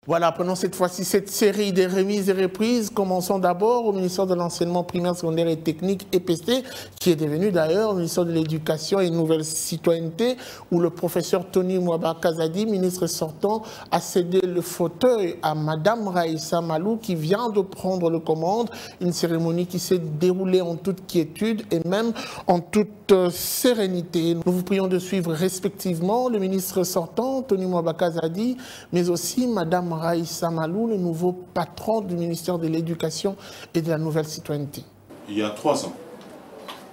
Voilà, prenons cette fois-ci cette série des remises et reprises. Commençons d'abord au ministère de l'Enseignement primaire, secondaire et technique, EPC, qui est devenu d'ailleurs le ministère de l'Éducation et Nouvelle Citoyenneté, où le professeur Tony Mwaba Kazadi, ministre sortant, a cédé le fauteuil à Madame Raïssa Malou, qui vient de prendre le commande. Une cérémonie qui s'est déroulée en toute quiétude et même en toute sérénité. Nous vous prions de suivre respectivement le ministre sortant, Tony Mwaba Kazadi, mais aussi Madame Raïssa Malou, le nouveau patron du ministère de l'Éducation et de la Nouvelle Citoyenneté. Il y a 3 ans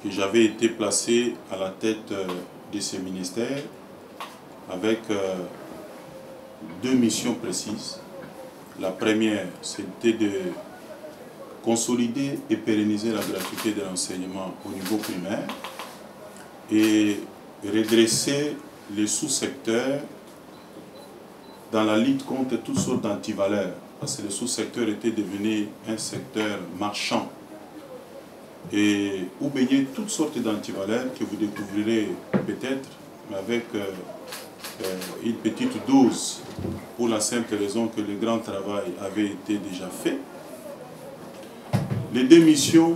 que j'avais été placé à la tête de ce ministère avec 2 missions précises. La première, c'était de consolider et pérenniser la gratuité de l'enseignement au niveau primaire et redresser les sous-secteurs dans la lutte contre toutes sortes d'antivaleurs, parce que le sous-secteur était devenu un secteur marchand et où baignaient toutes sortes d'antivaleurs que vous découvrirez peut-être, mais avec une petite dose, pour la simple raison que le grand travail avait été déjà fait. Les 2 missions,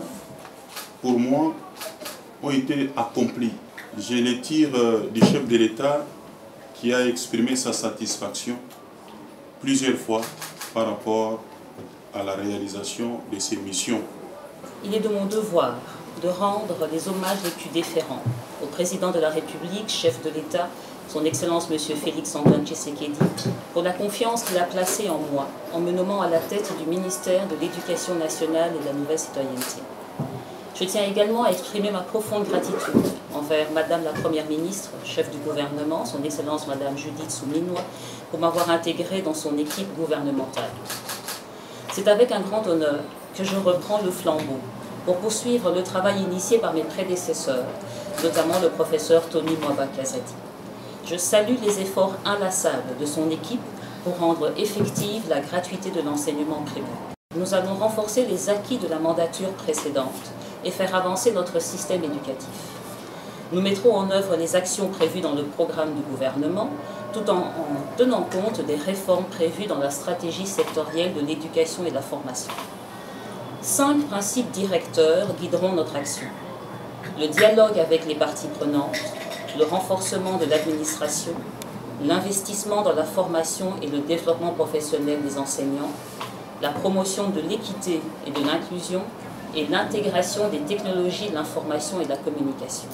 pour moi, ont été accomplies. Je les tire du chef de l'État qui a exprimé sa satisfaction plusieurs fois par rapport à la réalisation de ces missions. Il est de mon devoir de rendre les hommages les plus déférents au président de la République, chef de l'État, son Excellence M. Félix-Antoine Tshisekedi, pour la confiance qu'il a placée en moi, en me nommant à la tête du ministère de l'Éducation nationale et de la Nouvelle Citoyenneté. Je tiens également à exprimer ma profonde gratitude envers Madame la Première ministre, chef du gouvernement, son Excellence Madame Judith Suminwa, pour m'avoir intégré dans son équipe gouvernementale. C'est avec un grand honneur que je reprends le flambeau pour poursuivre le travail initié par mes prédécesseurs, notamment le professeur Tony Mwaba Kazadi. Je salue les efforts inlassables de son équipe pour rendre effective la gratuité de l'enseignement primaire. Nous allons renforcer les acquis de la mandature précédente et faire avancer notre système éducatif. Nous mettrons en œuvre les actions prévues dans le programme du gouvernement, tout en tenant compte des réformes prévues dans la stratégie sectorielle de l'éducation et de la formation. 5 principes directeurs guideront notre action. Le dialogue avec les parties prenantes, le renforcement de l'administration, l'investissement dans la formation et le développement professionnel des enseignants, la promotion de l'équité et de l'inclusion, et l'intégration des technologies de l'information et de la communication.